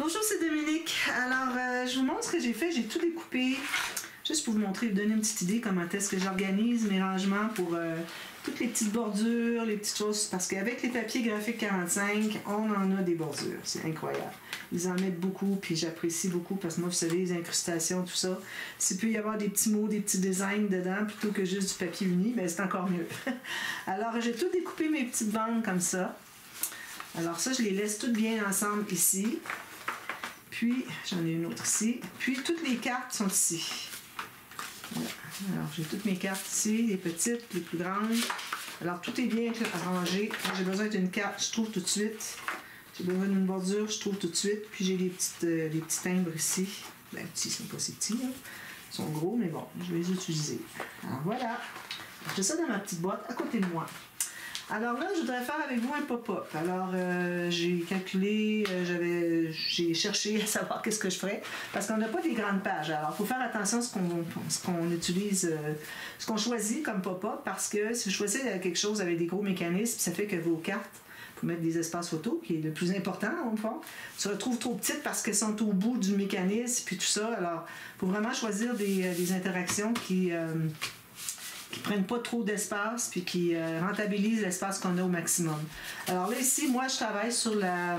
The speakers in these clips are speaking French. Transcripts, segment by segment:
Bonjour, c'est Dominique. Alors, je vous montre ce que j'ai fait. J'ai tout découpé, juste pour vous montrer, vous donner une petite idée comment est-ce que j'organise mes rangements pour toutes les petites bordures, les petites choses. Parce qu'avec les papiers graphiques 45, on en a des bordures. C'est incroyable. Ils en mettent beaucoup, puis j'apprécie beaucoup parce que moi, vous savez, les incrustations, tout ça, s'il peut y avoir des petits mots, des petits designs dedans, plutôt que juste du papier uni, ben c'est encore mieux. Alors, j'ai tout découpé mes petites bandes comme ça. Alors ça, je les laisse toutes bien ensemble ici. Puis, j'en ai une autre ici. Puis, toutes les cartes sont ici. Voilà. Alors, j'ai toutes mes cartes ici, les petites, les plus grandes. Alors, tout est bien arrangé. Quand j'ai besoin d'une carte, je trouve tout de suite. J'ai besoin d'une bordure, je trouve tout de suite. Puis, j'ai les petits timbres ici. Ben, petits, ils sont pas si petits, là. Ils sont gros, mais bon, je vais les utiliser. Alors, voilà. J'ai ça dans ma petite boîte à côté de moi. Alors là, je voudrais faire avec vous un pop-up. Alors, j'ai calculé, j'ai cherché à savoir qu'est-ce que je ferais, parce qu'on n'a pas des grandes pages. Alors, il faut faire attention à ce qu'on utilise, ce qu'on choisit comme pop-up, parce que si vous choisissez quelque chose avec des gros mécanismes, ça fait que vos cartes, pour mettre des espaces photos, qui est le plus important, au fond, se retrouvent trop petites parce qu'elles sont au bout du mécanisme, puis tout ça. Alors, il faut vraiment choisir des interactions qui prennent pas trop d'espace puis qui rentabilisent l'espace qu'on a au maximum. Alors là, ici, moi, je travaille sur la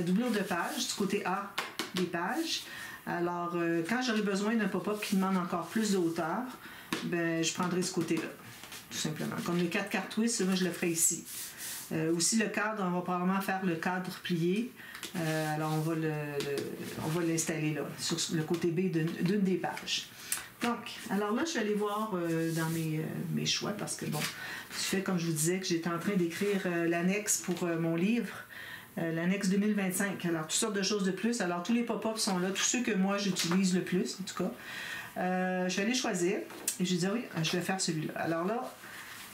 doublure de page, du côté A des pages. Alors, quand j'aurai besoin d'un pop-up qui demande encore plus de hauteur, ben, je prendrai ce côté-là, tout simplement. Comme les 4 cartes twist, moi, je le ferai ici. Aussi, le cadre, on va probablement faire le cadre plié. Alors, on va l'installer là, sur le côté B d'une des pages. Donc, alors là, je vais aller voir dans mes choix parce que, bon, je fais comme je vous disais que j'étais en train d'écrire l'annexe pour mon livre, l'annexe 2025. Alors, toutes sortes de choses de plus. Alors, tous les pop-ups sont là, tous ceux que moi, j'utilise le plus, en tout cas. Je vais aller choisir et je dis, oui, je vais faire celui-là. Alors là,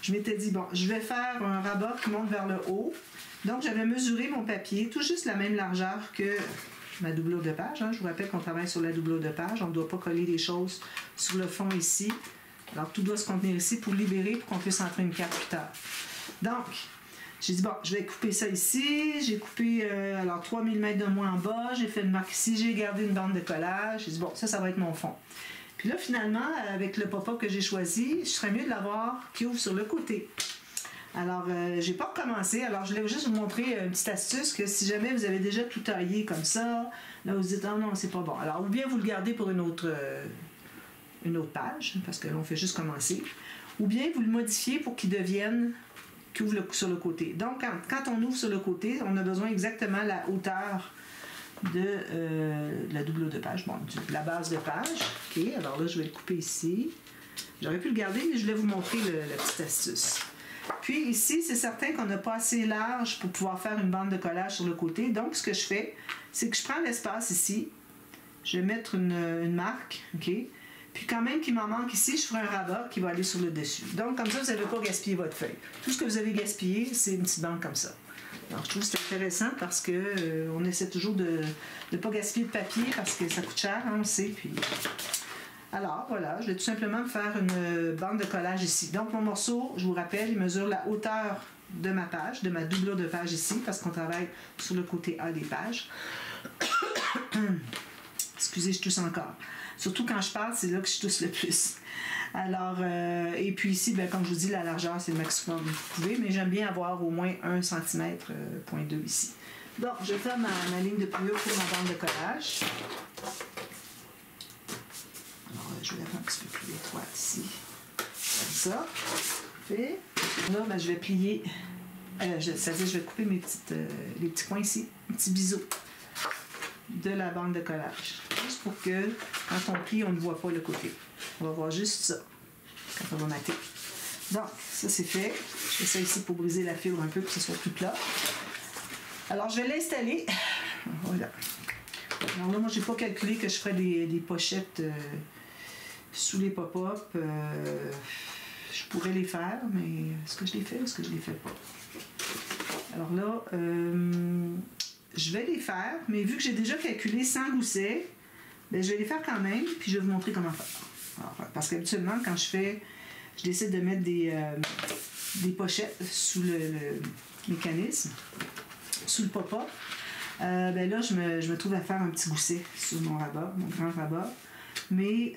je m'étais dit, bon, je vais faire un rabat qui monte vers le haut. Donc, j'avais mesuré mon papier, tout juste la même largeur que ma doublure de page. Hein. Je vous rappelle qu'on travaille sur la doublure de page. On ne doit pas coller des choses sur le fond ici. Alors, tout doit se contenir ici pour libérer, pour qu'on puisse entrer une carte plus tard. Donc, j'ai dit, bon, je vais couper ça ici. J'ai coupé, alors, 3 mm de moins en bas. J'ai fait une marque ici. J'ai gardé une bande de collage. J'ai dit, bon, ça va être mon fond. Puis là, finalement, avec le pop-up que j'ai choisi, je serais mieux de l'avoir qui ouvre sur le côté. Alors, j'ai pas recommencé. Alors, je voulais juste vous montrer une petite astuce que si jamais vous avez déjà tout taillé comme ça, là, vous dites, oh non, c'est pas bon. Alors, ou bien vous le gardez pour une autre page, parce que là, on fait juste commencer. Ou bien vous le modifiez pour qu'il devienne, qu'il ouvre sur le côté. Donc, quand on ouvre sur le côté, on a besoin exactement la hauteur de la doublure de page, bon, de la base de page. OK, alors là, je vais le couper ici. J'aurais pu le garder, mais je voulais vous montrer la petite astuce. Puis ici, c'est certain qu'on n'a pas assez large pour pouvoir faire une bande de collage sur le côté. Donc, ce que je fais, c'est que je prends l'espace ici. Je vais mettre une marque, OK? Puis quand même qu'il m'en manque ici, je ferai un rabat qui va aller sur le dessus. Donc, comme ça, vous n'avez pas gaspillé votre feuille. Tout ce que vous avez gaspillé, c'est une petite bande comme ça. Alors, je trouve que c'est intéressant parce que on essaie toujours de ne pas gaspiller de papier parce que ça coûte cher, hein, on le sait. Puis... Alors, voilà, je vais tout simplement faire une bande de collage ici. Donc, mon morceau, je vous rappelle, il mesure la hauteur de ma page, de ma doublure de page ici, parce qu'on travaille sur le côté A des pages. Excusez, je tousse encore. Surtout quand je parle, c'est là que je tousse le plus. Alors, et puis ici, bien, comme je vous dis, la largeur, c'est le maximum que vous pouvez, mais j'aime bien avoir au moins 1 cm, 0.2 ici. Donc, je vais faire ma ligne de pliure pour ma bande de collage. Alors, je vais la faire un petit peu plus étroite ici. Comme ça. Fait. Là, ben, je vais plier. C'est-à-dire, je vais couper les petits coins ici, un petit biseau de la bande de collage. Juste pour que, quand on plie, on ne voit pas le côté. On va voir juste ça, quand on va mater. Donc, ça c'est fait. Je fais ça ici pour briser la fibre un peu, pour que ce soit plus plat. Alors, je vais l'installer. Voilà. Alors là, moi, j'ai pas calculé que je ferais des pochettes sous les pop-up. Je pourrais les faire, mais est-ce que je les fais ou est-ce que je les fais pas? Alors là, je vais les faire, mais vu que j'ai déjà calculé 100 goussets, ben, je vais les faire quand même, puis je vais vous montrer comment faire. Alors, parce qu'habituellement, quand je décide de mettre des pochettes sous le mécanisme, sous le pop-up, ben là, je me trouve à faire un petit gousset sur mon rabat, mon grand rabat. Mais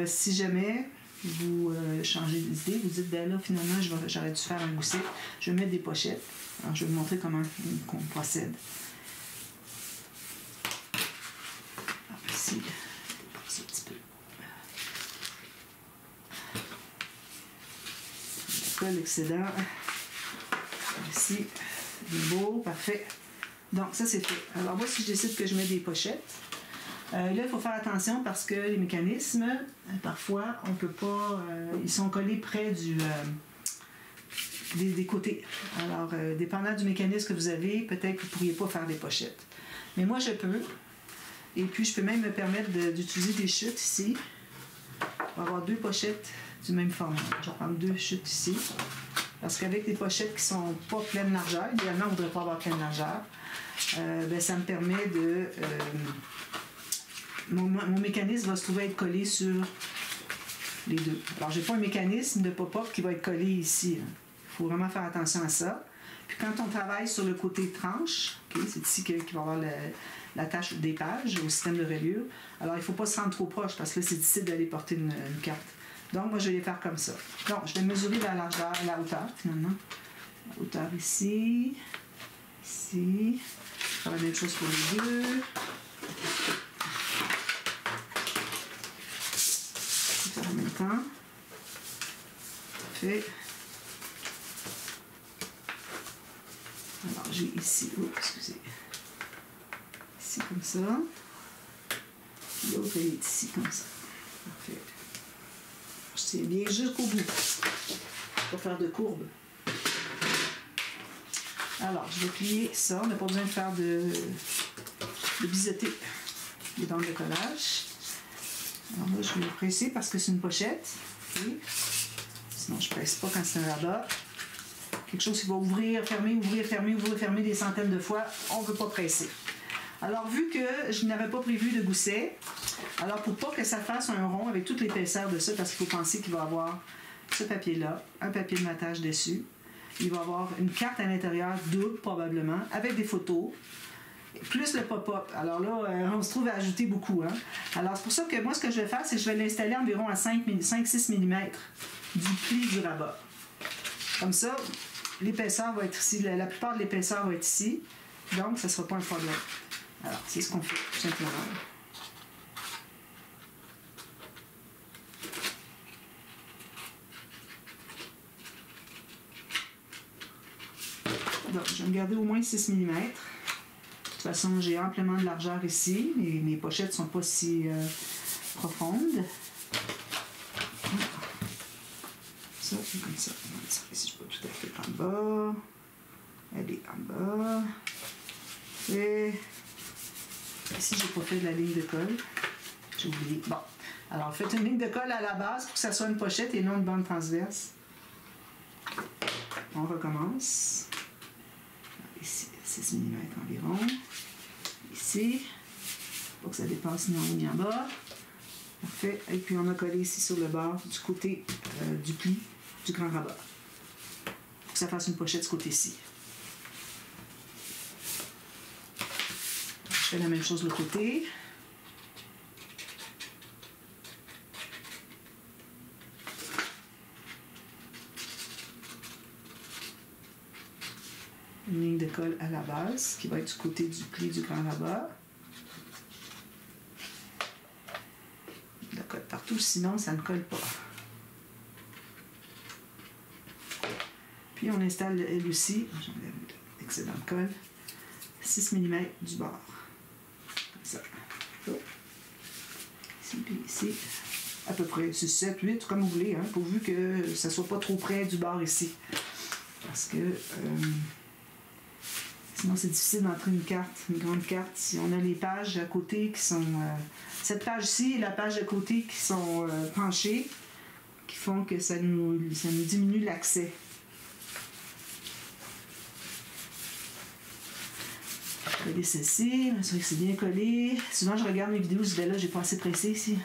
si jamais vous changez d'idée, vous dites, ben là, finalement, j'aurais dû faire un gousset, je vais mettre des pochettes. Alors, je vais vous montrer comment on procède. Alors, ici, je dépasse un petit peu. Je colle l'excédent. Ici, c'est beau, parfait. Donc, ça, c'est fait. Alors, moi, si je décide que je mets des pochettes, là, il faut faire attention parce que les mécanismes, parfois, on peut pas... ils sont collés près des côtés. Alors, dépendant du mécanisme que vous avez, peut-être que vous ne pourriez pas faire des pochettes. Mais moi, je peux. Et puis, je peux même me permettre d'utiliser des chutes ici. On va avoir 2 pochettes du même format. Je vais prendre 2 chutes ici. Parce qu'avec des pochettes qui ne sont pas pleine largeur, idéalement, on ne voudrait pas avoir pleine largeur, ben, ça me permet de... mon mécanisme va se trouver être collé sur les deux. Alors, je n'ai pas un mécanisme de pop-up qui va être collé ici. Il faut vraiment faire attention à ça. Puis quand on travaille sur le côté tranche, okay, c'est ici qu'il va y avoir l'attache des pages au système de reliure. Alors, il ne faut pas se rendre trop proche parce que là, c'est difficile d'aller porter une carte. Donc, moi, je vais les faire comme ça. Donc, je vais mesurer la largeur, la hauteur, finalement. La hauteur ici, ici. Je vais faire la même chose pour les deux. Je vais faire en même temps. Parfait. Alors, j'ai ici, excusez. Ici, comme ça. L'autre, elle est ici, comme ça. Parfait. C'est bien jusqu'au bout. Pour faire de courbe. Alors, je vais plier ça. On n'a pas besoin de faire de biseauter les bandes de collage. Alors là, je vais le presser parce que c'est une pochette. Okay. Sinon, je ne presse pas quand c'est un rabat. Quelque chose qui va ouvrir, fermer, ouvrir, fermer, ouvrir, fermer des centaines de fois. On ne veut pas presser. Alors, vu que je n'avais pas prévu de gousset, alors pour pas que ça fasse un rond avec toute l'épaisseur de ça, parce qu'il faut penser qu'il va y avoir ce papier-là, un papier de matage dessus. Il va y avoir une carte à l'intérieur, double probablement, avec des photos, plus le pop-up. Alors là, on se trouve à ajouter beaucoup. Hein? Alors, c'est pour ça que moi, ce que je vais faire, c'est que je vais l'installer environ à 5-6 mm du pli du rabat. Comme ça, l'épaisseur va être ici. La plupart de l'épaisseur va être ici. Donc, ça ne sera pas un problème. Alors, c'est ce qu'on fait, tout simplement. Donc, je vais me garder au moins 6 mm. De toute façon, j'ai amplement de largeur ici. Mes pochettes ne sont pas si profondes. Ça, c'est comme ça. Ici, je peux tout à fait en bas. Elle est en bas. Et ici, j'ai pas fait de la ligne de colle. J'ai oublié. Bon. Alors, faites une ligne de colle à la base pour que ça soit une pochette et non une bande transverse. On recommence. Ici, 6 mm environ. Ici, pour que ça dépasse ni en haut ni en bas. Parfait. Et puis, on a collé ici sur le bord du côté du pli du grand rabat. Pour que ça fasse une pochette de ce côté-ci. Je fais la même chose de l'autre côté. Une ligne de colle à la base qui va être du côté du pli du grand rabat. La colle partout, sinon ça ne colle pas. Puis on installe elle aussi, j'enlève l'excédent de colle, 6 mm du bord. Comme ça. Ici, puis ici. À peu près 6, 7, 8, comme vous voulez, hein, pourvu que ça ne soit pas trop près du bord ici. Parce que sinon, c'est difficile d'entrer une carte, une grande carte. Si on a les pages à côté qui sont... cette page-ci et la page à côté qui sont penchées, qui font que ça nous diminue l'accès. Coller ceci, m'assurer que c'est bien collé. Souvent, je regarde mes vidéos, je dis, ben là, j'ai pas assez pressé ici.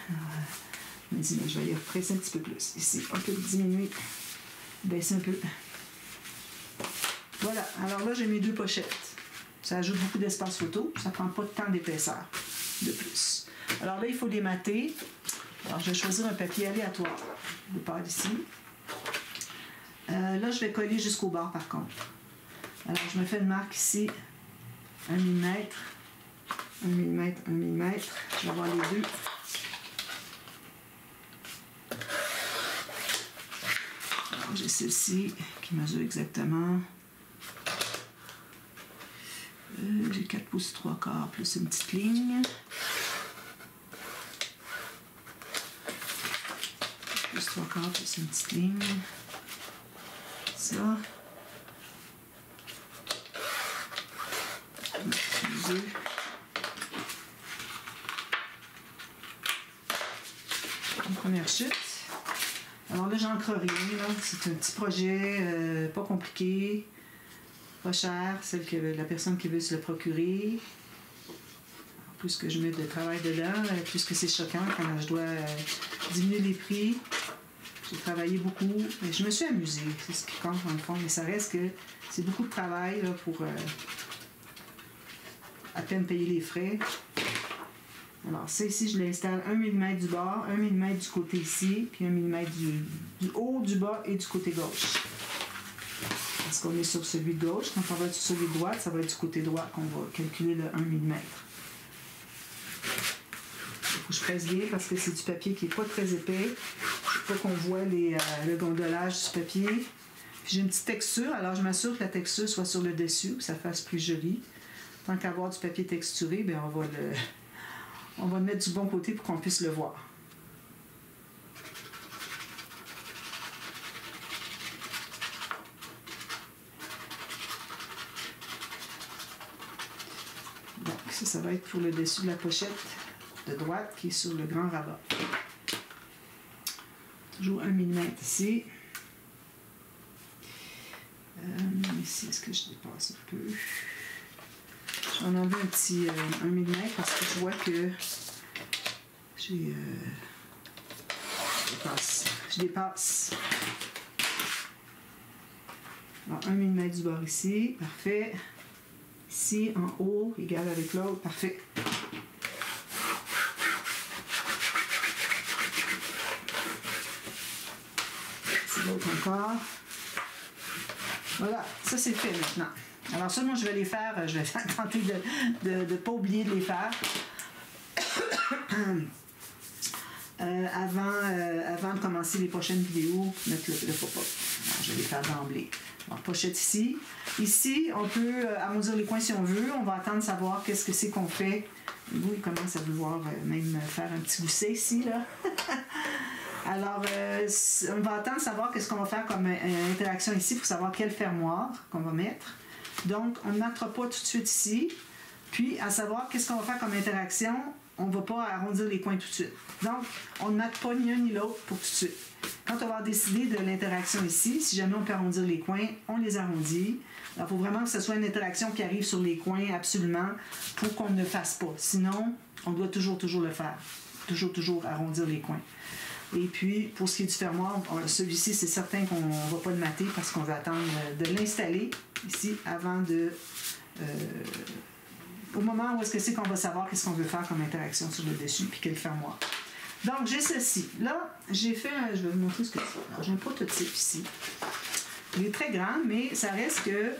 Je me dis, ben, je vais y presser un petit peu plus. Ici, un peu diminuer, baisser un peu. Voilà, alors là, j'ai mes 2 pochettes. Ça ajoute beaucoup d'espace photo. Ça ne prend pas de temps d'épaisseur de plus. Alors là, il faut les mater. Alors, je vais choisir un papier aléatoire. Je pars ici. Là, je vais coller jusqu'au bord, par contre. Alors, je me fais une marque ici. 1 mm. 1 mm, 1 mm. Je vais avoir les deux. Alors, j'ai celle-ci qui mesure exactement. J'ai 4 pouces 3/4 plus une petite ligne. Plus 3/4 plus une petite ligne. Ça. Une première chute. Alors là, j'encre rien. C'est un petit projet pas compliqué, pas cher, celle que la personne qui veut se le procurer. Plus que je mets de travail dedans, plus que c'est choquant quand je dois diminuer les prix. J'ai travaillé beaucoup, mais je me suis amusée, c'est ce qui compte dans le fond, mais ça reste que c'est beaucoup de travail là, pour à peine payer les frais. Alors ça ici, je l'installe 1 mm du bord, 1 mm du côté ici, puis 1 mm du haut, du bas et du côté gauche. Parce qu'on est sur celui de gauche, quand on va être sur celui de droite, ça va être du côté droit qu'on va calculer le 1 mm. Il faut que je presse bien parce que c'est du papier qui n'est pas très épais. Il faut qu'on voit le gondolage du papier. Puis j'ai une petite texture, alors je m'assure que la texture soit sur le dessus, que ça fasse plus joli. Tant qu'à avoir du papier texturé, bien on va le mettre du bon côté pour qu'on puisse le voir. Donc ça va être pour le dessus de la pochette de droite qui est sur le grand rabat. Toujours 1 mm ici. Ici, est-ce que je dépasse un peu? Je vais en enlever un petit 1 mm parce que je vois que j'ai... je dépasse. Alors, 1 mm du bord ici, parfait. Ici, en haut, égal avec l'autre, parfait. C'est l'autre encore. Voilà, ça c'est fait maintenant. Alors ça, moi je vais les faire, je vais tenter de ne pas oublier de les faire. Avant de commencer les prochaines vidéos, mettre le pop-up. Je vais les faire d'emblée. Alors, pochette ici. Ici, on peut arrondir les coins si on veut. On va attendre de savoir qu'est-ce que c'est qu'on fait. Vous, il commence à vouloir même faire un petit gousset ici, là. Alors, on va attendre de savoir qu'est-ce qu'on va faire comme interaction ici pour savoir quel fermoir qu'on va mettre. Donc, on ne mettra pas tout de suite ici. Puis, à savoir qu'est-ce qu'on va faire comme interaction, on ne va pas arrondir les coins tout de suite. Donc, on ne met pas ni un ni l'autre pour tout de suite. Quand on va décider de l'interaction ici, si jamais on peut arrondir les coins, on les arrondit. Alors, il faut vraiment que ce soit une interaction qui arrive sur les coins absolument pour qu'on ne le fasse pas. Sinon, on doit toujours le faire. Toujours arrondir les coins. Et puis, pour ce qui est du fermoir, celui-ci, c'est certain qu'on ne va pas le mater parce qu'on va attendre de l'installer ici avant de... au moment où est-ce que c'est qu'on va savoir qu'est-ce qu'on veut faire comme interaction sur le dessus puis quel fermoir. Donc, j'ai ceci. Là, j'ai fait... je vais vous montrer ce que c'est. Alors, j'ai un prototype ici. Il est très grand, mais ça reste que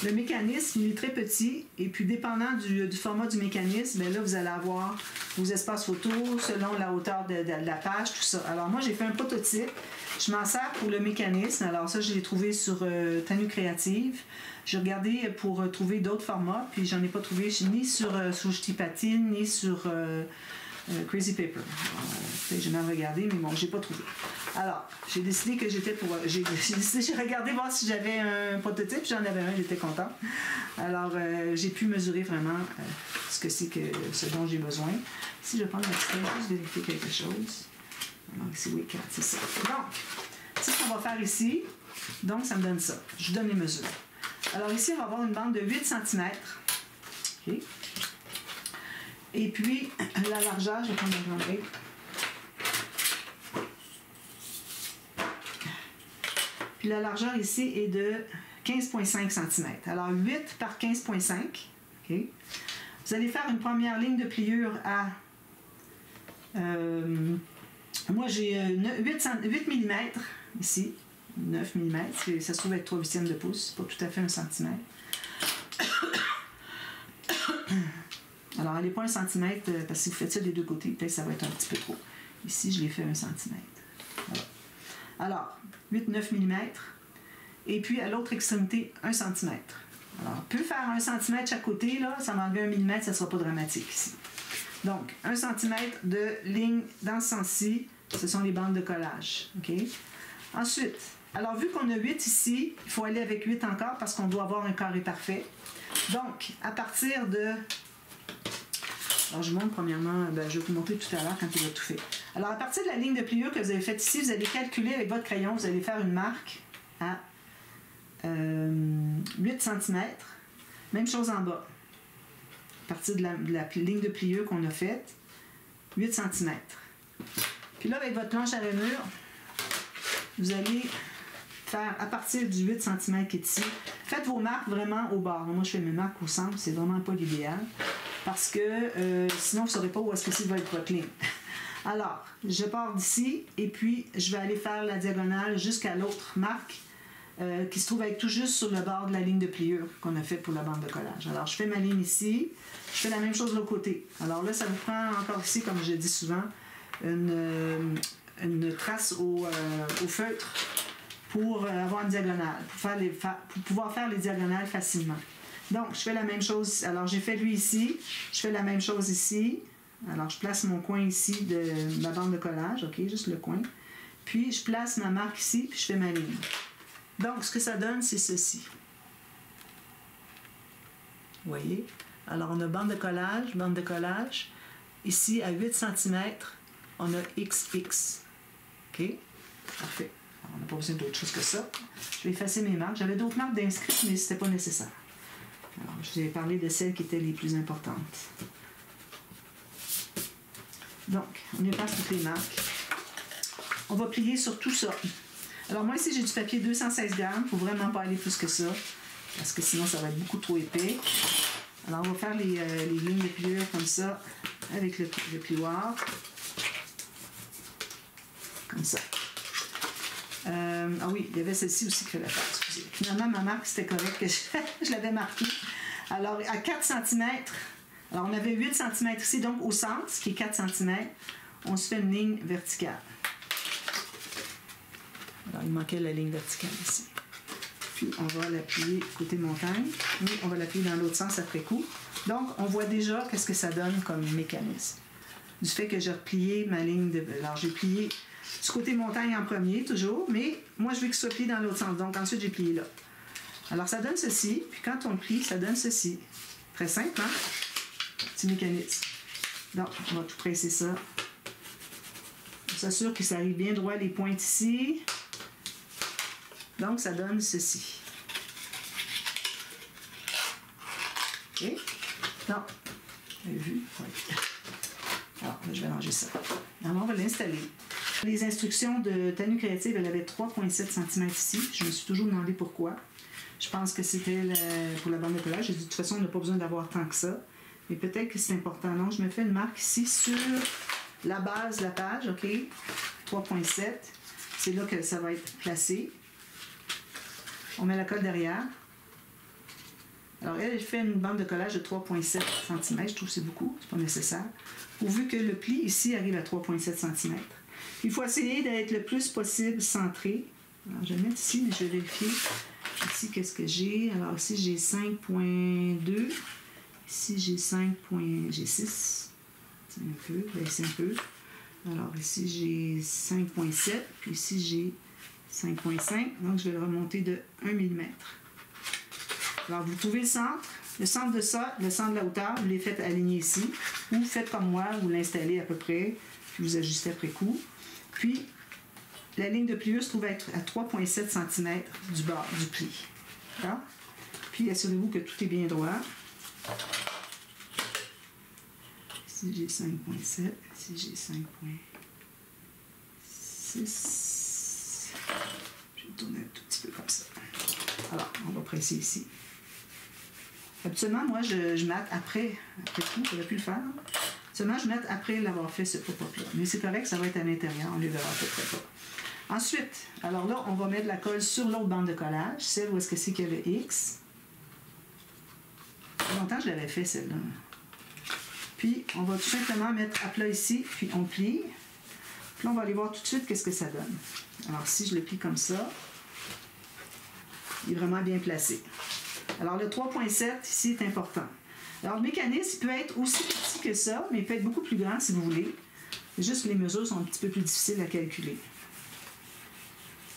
le mécanisme, il est très petit. Et puis, dépendant du format du mécanisme, bien là, vous allez avoir vos espaces photo selon la hauteur de la page, tout ça. Alors, moi, j'ai fait un prototype. Je m'en sers pour le mécanisme. Alors, ça, je l'ai trouvé sur Tenue Créative. J'ai regardé pour trouver d'autres formats, puis j'en ai pas trouvé ni sur Soucheti Patine, ni sur Crazy Paper. J'ai mal regardé, mais bon, j'ai pas trouvé. Alors, j'ai décidé que j'étais pour... J'ai regardé voir si j'avais un prototype, j'en avais un, j'étais contente. Alors, j'ai pu mesurer vraiment ce dont j'ai besoin. Si je prends la petite, juste vérifier quelque chose. Alors, ici, oui, 4, c'est ça. Donc, c'est ce qu'on va faire ici. Donc, ça me donne ça. Je vous donne les mesures. Alors, ici, on va avoir une bande de 8 cm. OK. Et puis, la largeur, je vais prendre un grand gré. Puis la largeur ici est de 15,5 cm. Alors 8 par 15,5. Okay. Vous allez faire une première ligne de pliure à... moi j'ai 8 mm ici. 9 mm. Ça se trouve être 3/8 de pouce. Pas tout à fait 1 cm. Alors, elle n'est pas 1 cm parce que si vous faites ça des deux côtés, peut-être que ça va être un petit peu trop. Ici, je l'ai fait 1 cm. Voilà. Alors, 8-9 mm. Et puis, à l'autre extrémité, 1 cm. Alors, on peut faire 1 cm chaque côté, là. Ça m'enlève 1 mm, ça ne sera pas dramatique ici. Donc, 1 cm de ligne dans ce sens-ci, ce sont les bandes de collage. OK? Ensuite, alors, vu qu'on a 8 ici, il faut aller avec 8 encore parce qu'on doit avoir un carré parfait. Donc, à partir de... Alors, je vous montre premièrement, je vais vous montrer tout à l'heure quand il va tout fait. Alors, à partir de la ligne de pliure que vous avez faite ici, vous allez calculer avec votre crayon, vous allez faire une marque à 8 cm. Même chose en bas. À partir de la ligne de pliure qu'on a faite, 8 cm. Puis là, avec votre planche à rainure, vous allez faire à partir du 8 cm qui est ici. Faites vos marques vraiment au bord. Moi, je fais mes marques au centre, c'est vraiment pas l'idéal. Parce que sinon, vous ne saurez pas où est-ce que c'est va être votre ligne. Alors, je pars d'ici et puis je vais aller faire la diagonale jusqu'à l'autre marque qui se trouve être tout juste sur le bord de la ligne de pliure qu'on a faite pour la bande de collage. Alors, je fais ma ligne ici. Je fais la même chose de l'autre côté. Alors là, ça vous prend encore ici, comme je dis souvent, une trace au feutre pour avoir une diagonale, pour pouvoir faire les diagonales facilement. Donc, je fais la même chose. Alors, j'ai fait lui ici. Je fais la même chose ici. Alors, je place mon coin ici de ma bande de collage. OK, juste le coin. Puis, je place ma marque ici, puis je fais ma ligne. Donc, ce que ça donne, c'est ceci. Vous voyez? Alors, on a bande de collage. Ici, à 8 cm, on a XX. OK? Parfait. Alors, on n'a pas besoin d'autre chose que ça. Je vais effacer mes marques. J'avais d'autres marques d'inscrits, mais ce n'était pas nécessaire. Alors, je vous ai parlé de celles qui étaient les plus importantes. Donc, on efface toutes les marques. On va plier sur tout ça. Alors, moi, ici, j'ai du papier 216 grammes. Il ne faut vraiment pas aller plus que ça, parce que sinon, ça va être beaucoup trop épais. Alors, on va faire les lignes de pliure comme ça, avec le plioir. Comme ça. Ah oui, il y avait celle-ci aussi qu'il fallait faire, excusez. Finalement, ma marque, c'était correct que je l'avais marquée. Alors, à 4 cm, alors on avait 8 cm ici, donc au centre, ce qui est 4 cm, on se fait une ligne verticale. Alors, il manquait la ligne verticale ici. Puis, on va l'appuyer côté montagne, mais on va l'appuyer dans l'autre sens après coup. Donc, on voit déjà qu'est-ce que ça donne comme mécanisme. Du fait que j'ai replié ma ligne de... Alors, j'ai plié du côté montagne en premier, toujours, mais moi, je veux qu'il soit plié dans l'autre sens. Donc, ensuite, j'ai plié là. Alors, ça donne ceci, puis quand on le plie, ça donne ceci. Très simple, hein? Petit mécanisme. Donc, on va tout presser ça. On s'assure que ça arrive bien droit les pointes ici. Donc, ça donne ceci. OK? Non. Vous avez vu? Oui. Alors, je vais ranger ça. Alors, on va l'installer. Les instructions de Tenue Créative, elle avait 3,7 cm ici. Je me suis toujours demandé pourquoi. Je pense que c'était pour la bande de collage. J'ai dit, de toute façon, on n'a pas besoin d'avoir tant que ça. Mais peut-être que c'est important. Donc, je me fais une marque ici sur la base de la page. OK? 3,7. C'est là que ça va être placé. On met la colle derrière. Alors, elle fait une bande de collage de 3,7 cm. Je trouve que c'est beaucoup. C'est pas nécessaire. Pourvu que le pli ici arrive à 3,7 cm. Il faut essayer d'être le plus possible centré. Alors, je vais mettre ici, mais je vais vérifier. Ici, qu'est-ce que j'ai? Alors, ici, j'ai 5,2. Ici, j'ai 6. C'est un peu, baisser un peu. Alors, ici, j'ai 5,7. Puis ici, j'ai 5,5. Donc, je vais le remonter de 1 mm. Alors, vous trouvez le centre de ça, le centre de la hauteur, vous les faites aligner ici. Ou faites comme moi, vous l'installez à peu près, puis vous ajustez après coup. Puis, la ligne de pliure se trouve être à 3,7 cm du bord du pli. D'accord? Puis, assurez-vous que tout est bien droit. Ici, j'ai 5,7. Ici, j'ai 5,6. Je vais tourner un tout petit peu comme ça. Alors, on va presser ici. Habituellement, moi, je mate après tout, j'aurais pu le faire. Seulement, je mate après l'avoir fait ce pop-up-là. Mais c'est correct, ça va être à l'intérieur, on ne le verra à peu près pas. Ensuite, alors là, on va mettre la colle sur l'autre bande de collage, celle où est-ce que c'est qu'il y avait X. Il y a longtemps que je l'avais fait, celle-là. Puis, on va tout simplement mettre à plat ici, puis on plie. Puis là, on va aller voir tout de suite qu'est-ce que ça donne. Alors, si je le plie comme ça, il est vraiment bien placé. Alors, le 3.7 ici est important. Alors, le mécanisme peut être aussi petit que ça, mais il peut être beaucoup plus grand si vous voulez. C'est juste que les mesures sont un petit peu plus difficiles à calculer.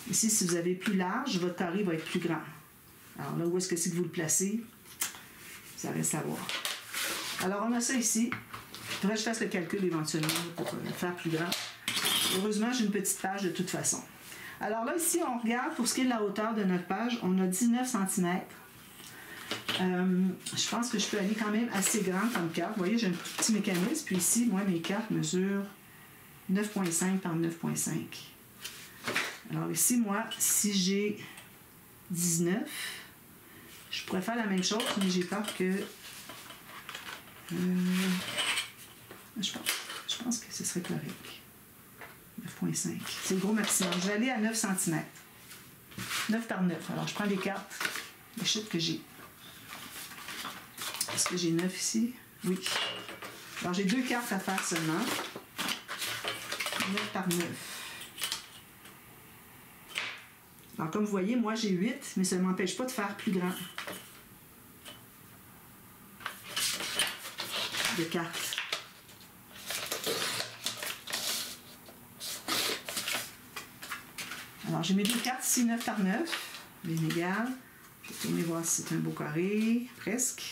Ici, si vous avez plus large, votre carré va être plus grand. Alors là, où est-ce que c'est que vous le placez? Ça reste à voir. Alors, on a ça ici. Il faudrait que je fasse le calcul éventuellement pour le faire plus grand. Heureusement, j'ai une petite page de toute façon. Alors là, ici, on regarde pour ce qui est de la hauteur de notre page. On a 19 cm. Je pense que je peux aller quand même assez grand comme carte. Vous voyez, j'ai un petit mécanisme. Puis ici, moi, mes cartes mesurent 9.5 par 9.5. Alors ici, moi, si j'ai 19, je pourrais faire la même chose, mais j'ai peur que... je pense que ce serait correct. 9.5. C'est le gros maximum. Je vais aller à 9 cm. 9 par 9. Alors, je prends les cartes, les chiffres que j'ai. Est-ce que j'ai 9 ici? Oui. Alors, j'ai 2 cartes à faire seulement. 9 par 9. Alors, comme vous voyez, moi, j'ai 8, mais ça ne m'empêche pas de faire plus grand. De cartes. Alors, j'ai mes 2 cartes ici, 9 par 9. Bien égal. Je vais tourner voir si c'est un beau carré. Presque.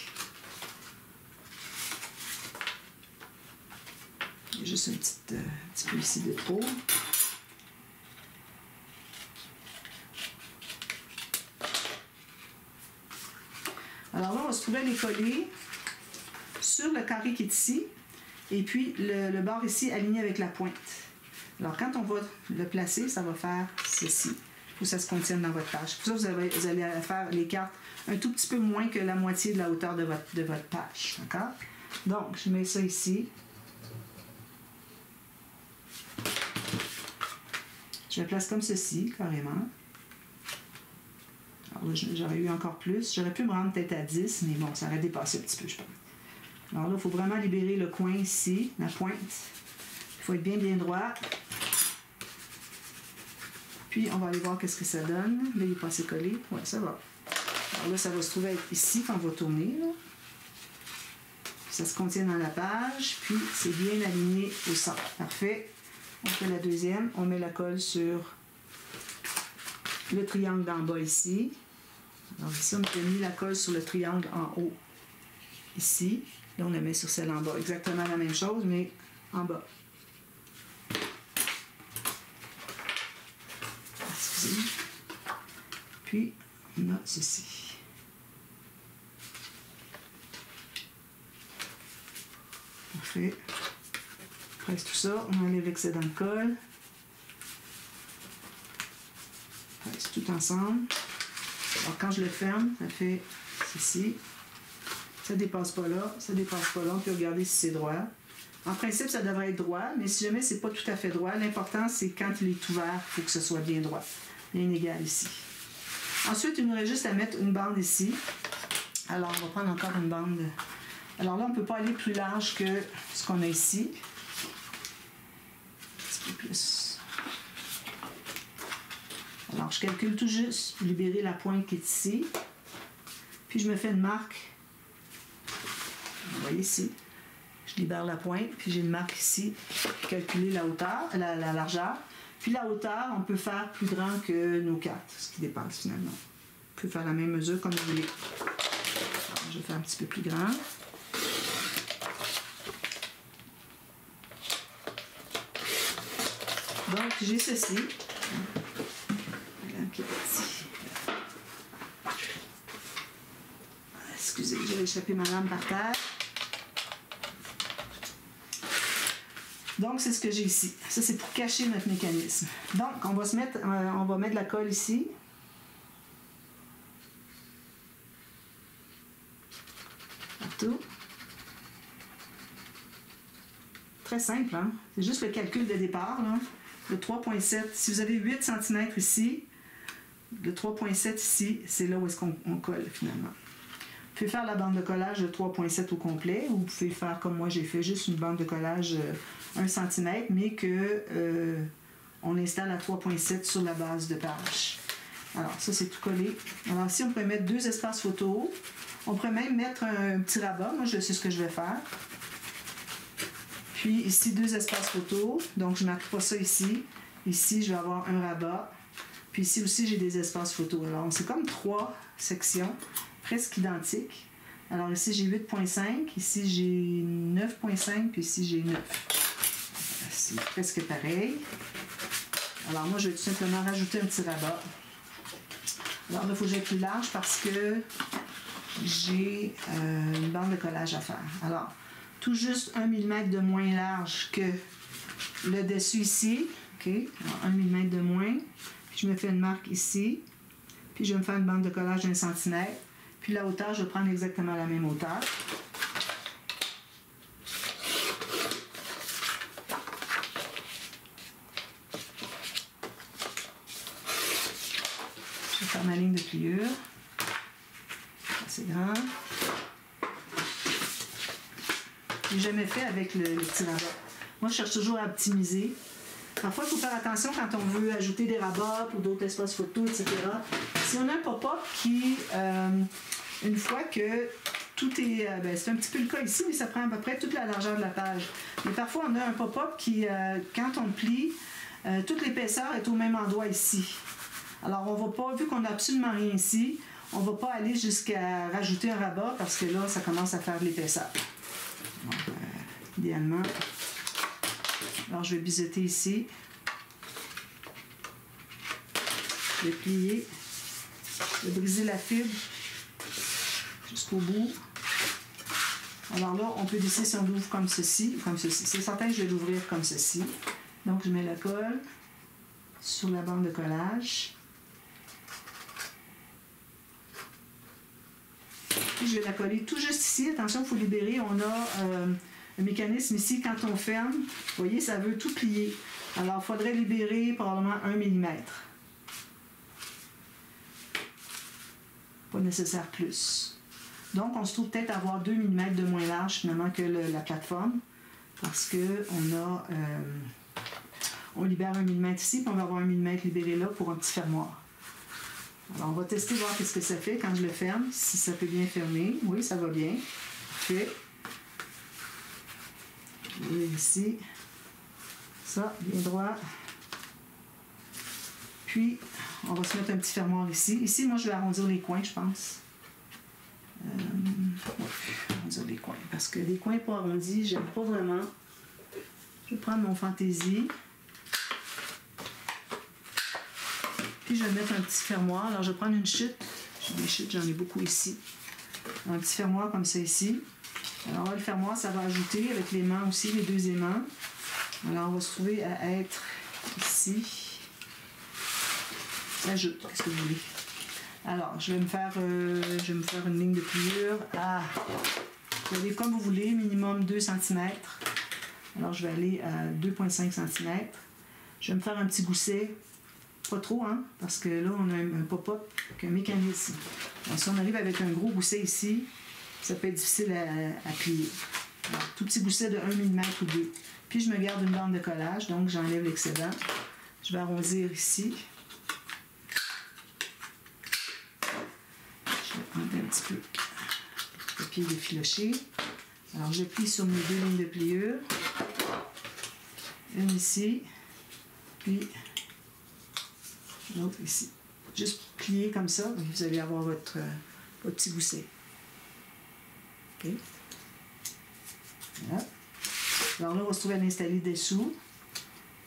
Il y a juste un petit peu ici de trop. Alors là, on va se trouver à les coller sur le carré qui est ici, et puis le bord ici aligné avec la pointe. Alors quand on va le placer, ça va faire ceci. Il faut que ça se contienne dans votre page. Pour ça, vous allez faire les cartes un tout petit peu moins que la moitié de la hauteur de votre page. D'accord? Donc, je mets ça ici. Je le place comme ceci, carrément. Alors là, j'aurais eu encore plus. J'aurais pu me rendre peut-être à 10, mais bon, ça aurait dépassé un petit peu, je pense. Alors là, il faut vraiment libérer le coin ici, la pointe. Il faut être bien, bien droit. Puis, on va aller voir qu'est-ce que ça donne. Là, il n'est pas assez collé. Ouais, ça va. Alors là, ça va se trouver être ici quand on va tourner. Là. Ça se contient dans la page. Puis, c'est bien aligné au centre. Parfait. On fait la deuxième. On met la colle sur le triangle d'en bas ici. Alors ici, on a mis la colle sur le triangle en haut. Ici. Là, on la met sur celle en bas. Exactement la même chose, mais en bas. Excusez. Puis, on a ceci. Parfait. On presse tout ça. On enlève l'excédent de colle. On presse tout ensemble. Alors, quand je le ferme, ça fait ceci. Ça ne dépasse pas là, ça ne dépasse pas là. On peut regarder si c'est droit. En principe, ça devrait être droit, mais si jamais ce n'est pas tout à fait droit, l'important, c'est quand il est ouvert, il faut que ce soit bien droit. Bien égal ici. Ensuite, il nous reste juste à mettre une bande ici. Alors, on va prendre encore une bande. Alors là, on ne peut pas aller plus large que ce qu'on a ici. Un petit peu plus. Alors, je calcule tout juste pour libérer la pointe qui est ici. Puis, je me fais une marque. Vous voyez ici. Je libère la pointe, puis j'ai une marque ici. Calculer la hauteur, la largeur. Puis la hauteur, on peut faire plus grand que nos cartes, ce qui dépasse finalement. On peut faire la même mesure comme vous voulez. Alors, je vais faire un petit peu plus grand. Donc, j'ai ceci. Excusez, j'ai échappé ma lame par terre. Donc, c'est ce que j'ai ici. Ça, c'est pour cacher notre mécanisme. Donc, on va mettre la colle ici. marteau. Très simple, hein? C'est juste le calcul de départ, là. Le 3,7, si vous avez 8 cm ici, le 3,7 ici, c'est là où est-ce qu'on colle finalement. Vous pouvez faire la bande de collage de 3,7 au complet, ou vous pouvez faire comme moi j'ai fait, juste une bande de collage 1 cm, mais que on installe à 3,7 sur la base de page. Alors ça c'est tout collé. Alors ici on pourrait mettre 2 espaces photo. On pourrait même mettre un petit rabat. Moi je sais ce que je vais faire. Puis ici 2 espaces photo. Donc je ne marque pas ça ici. Ici je vais avoir un rabat. Puis ici aussi j'ai des espaces photo. Alors c'est comme 3 sections presque identiques. Alors ici j'ai 8,5. Ici j'ai 9,5. Puis ici j'ai 9. C'est presque pareil. Alors moi je vais tout simplement rajouter un petit rabat. Alors là, il faut que j'aille plus large parce que j'ai une bande de collage à faire. Alors, tout juste 1 mm de moins large que le dessus ici. OK? Alors, 1 mm de moins. Puis je me fais une marque ici. Puis je vais me faire une bande de collage d'1 cm. Puis la hauteur, je vais prendre exactement la même hauteur. Je vais faire ma ligne de pliure. C'est grand. Je n'ai jamais fait avec le petit rabat. Moi, je cherche toujours à optimiser. Parfois, il faut faire attention quand on veut ajouter des rabats pour d'autres espaces photo, etc. Si on a un pop-up qui, une fois que tout est... c'est un petit peu le cas ici, mais ça prend à peu près toute la largeur de la page. Mais parfois, on a un pop-up qui, quand on le plie, toute l'épaisseur est au même endroit ici. Alors, on va pas, vu qu'on n'a absolument rien ici, on ne va pas aller jusqu'à rajouter un rabat parce que là, ça commence à faire de l'épaisseur. Idéalement. Alors, je vais biseauter ici. Je vais plier. Je vais briser la fibre jusqu'au bout. Alors là, on peut décider si on l'ouvre comme ceci, comme ceci. C'est certain que je vais l'ouvrir comme ceci. Donc, je mets la colle sur la bande de collage. Puis je vais la coller tout juste ici. Attention, il faut libérer. On a un mécanisme ici. Quand on ferme, vous voyez, ça veut tout plier. Alors, il faudrait libérer probablement 1 mm. Pas nécessaire plus. Donc, on se trouve peut-être à avoir 2 mm de moins large finalement que la plateforme. Parce qu'on on libère 1 mm ici, puis on va avoir 1 mm libéré là pour un petit fermoir. Alors, on va tester, voir qu'est-ce que ça fait quand je le ferme, si ça peut bien fermer. Oui, ça va bien. Parfait. Et ici, ça, bien droit. Puis, on va se mettre un petit fermoir ici. Ici, moi, je vais arrondir les coins, je pense. Arrondir les coins, parce que les coins pas arrondis, j'aime pas vraiment. Je vais prendre mon fantaisie. Puis je vais mettre un petit fermoir. Alors je vais prendre une chute. J'ai des chutes, j'en ai beaucoup ici. Un petit fermoir comme ça ici. Alors là, le fermoir, ça va ajouter avec l'aimant aussi, les 2 aimants. Alors on va se trouver à être ici. Ça ajoute, qu'est-ce que vous voulez. Alors, je vais me faire une ligne de pliure à, vous allez comme vous voulez, minimum 2 cm. Alors je vais aller à 2,5 cm. Je vais me faire un petit gousset. Pas trop, hein, parce que là, on a un pop-up avec un mécanisme. Donc, si on arrive avec un gros gousset ici, ça peut être difficile à plier. Alors, tout petit gousset de 1 mm ou 2. Puis, je me garde une bande de collage, donc j'enlève l'excédent. Je vais arrondir ici. Je vais prendre un petit peu de papier d'effiloché. Alors, je plie sur mes 2 lignes de pliure. Une ici, puis l'autre ici. Juste plier comme ça, et vous allez avoir votre petit gousset. OK. Voilà. Alors là, on va se trouver à l'installer dessous.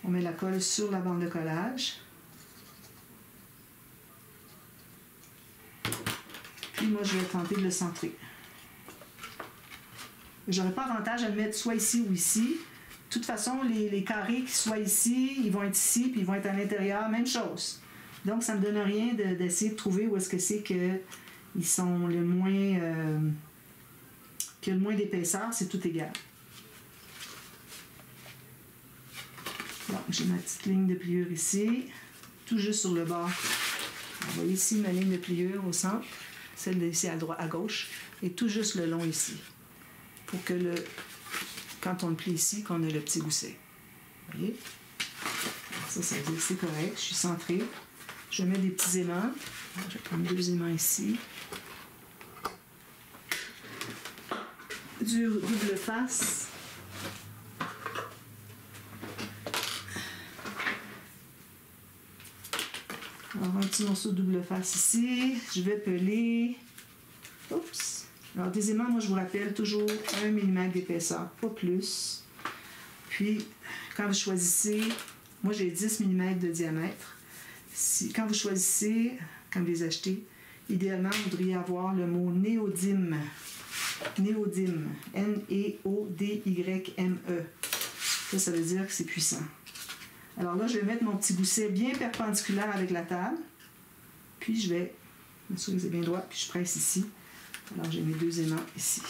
On met la colle sur la bande de collage. Puis moi, je vais tenter de le centrer. Je n'aurai pas avantage à le mettre soit ici ou ici. De toute façon, les carrés qui soient ici, ils vont être ici, puis ils vont être à l'intérieur, même chose. Donc, ça ne me donne rien d'essayer de trouver où est-ce que c'est qu'ils sont le moins qui a le moins d'épaisseur, c'est tout égal. Bon, j'ai ma petite ligne de pliure ici, tout juste sur le bord. Vous voyez ici ma ligne de pliure au centre, celle d'ici à gauche, et tout juste le long ici. Pour que quand on le plie ici, qu'on ait le petit gousset. Vous voyez? Ça veut dire que c'est correct. Je suis centrée. Je mets des petits aimants. Je vais prendre 2 aimants ici. Du double face. Alors, un petit morceau de double face ici. Je vais peler. Oups! Alors, des aimants, moi, je vous rappelle, toujours 1 mm d'épaisseur, pas plus. Puis, quand vous choisissez, moi, j'ai 10 mm de diamètre. Quand vous choisissez, quand vous les achetez, idéalement, vous devriez avoir le mot néodyme. Néodyme. N-E-O-D-Y-M-E. Ça veut dire que c'est puissant. Alors là, je vais mettre mon petit gousset bien perpendiculaire avec la table. Puis, je vais m'assurer que c'est bien droit, puis je presse ici. Alors, j'ai mes 2 aimants ici.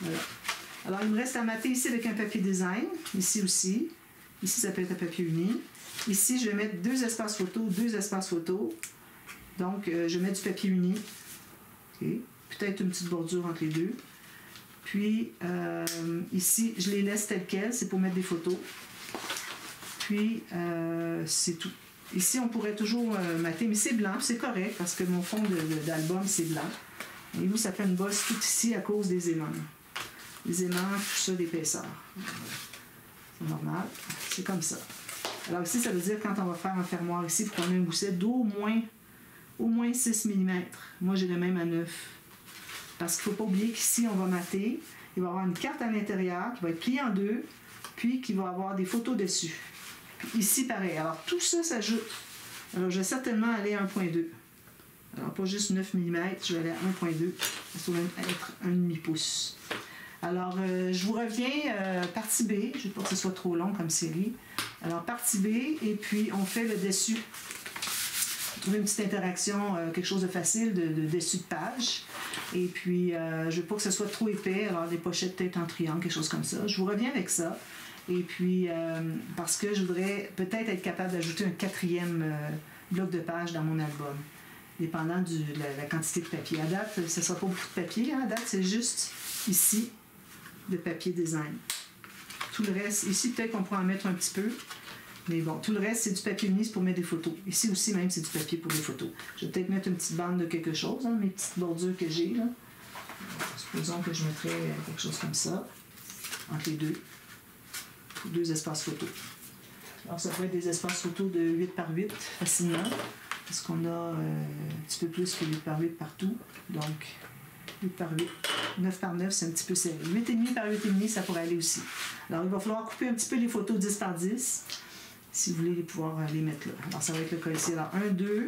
Voilà. Alors, il me reste à mater ici avec un papier design. Ici aussi. Ici, ça peut être un papier uni. Ici, je vais mettre 2 espaces photos, 2 espaces photos. Donc, je mets du papier uni. Okay. Peut-être une petite bordure entre les deux. Puis, ici, je les laisse telles quelles. C'est pour mettre des photos. Puis, c'est tout. Ici, on pourrait toujours mater, mais c'est blanc, c'est correct, parce que mon fond d'album, c'est blanc. Et vous, ça fait une bosse tout ici à cause des aimants. Les aimants, tout ça d'épaisseur. C'est normal. C'est comme ça. Alors ici, ça veut dire quand on va faire un fermoir ici, il faut qu'on ait un gousset d'au moins 6 mm. Moi, j'ai le même à 9. Parce qu'il ne faut pas oublier qu'ici, on va mater. Il va y avoir une carte à l'intérieur qui va être pliée en 2, puis qui va avoir des photos dessus. Puis ici, pareil. Alors, tout ça s'ajoute. Alors, je vais certainement aller à 1.2. Alors, pas juste 9 mm, je vais aller à 1.2. Ça va être un demi-pouce. Alors, je vous reviens, partie B. Je ne veux pas que ce soit trop long comme série. Alors, partie B, et puis on fait le dessus. Trouver une petite interaction, quelque chose de facile, de dessus de page. Et puis, je ne veux pas que ce soit trop épais. Alors, des pochettes peut-être en triangle, quelque chose comme ça. Je vous reviens avec ça. Et puis, parce que je voudrais peut-être être capable d'ajouter un 4e bloc de page dans mon album, dépendant de la quantité de papier. À date, ce ne sera pas beaucoup de papier. Hein? À date, c'est juste ici de papier design. Tout le reste, ici, peut-être qu'on pourra en mettre un petit peu. Mais bon, tout le reste, c'est du papier uni pour mettre des photos. Ici aussi, même, c'est du papier pour des photos. Je vais peut-être mettre une petite bande de quelque chose, hein, mes petites bordures que j'ai, là. Supposons que je mettrais quelque chose comme ça, entre les deux, pour 2 espaces photos. Alors, ça pourrait être des espaces photos de 8 par 8, facilement, parce qu'on a un petit peu plus que 8 par 8 partout. Donc, 8 par 8, 9 par 9, c'est un petit peu serré. 8,5 par 8,5, ça pourrait aller aussi. Alors, il va falloir couper un petit peu les photos 10 par 10, si vous voulez pouvoir les mettre là. Alors, ça va être le cas ici. Alors, 1, 2,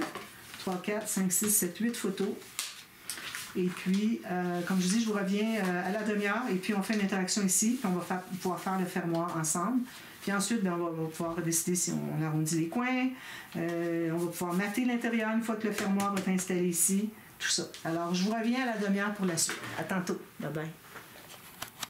3, 4, 5, 6, 7, 8 photos. Et puis, comme je vous dis, je vous reviens à la demi-heure. Et puis, on fait une interaction ici. Puis, on va pouvoir faire le fermoir ensemble. Puis ensuite, bien, on va pouvoir décider si on arrondit les coins. On va pouvoir mater l'intérieur une fois que le fermoir va être installé ici. Tout ça. Alors, je vous reviens à la demi-heure pour la suite. À tantôt. Bye bye.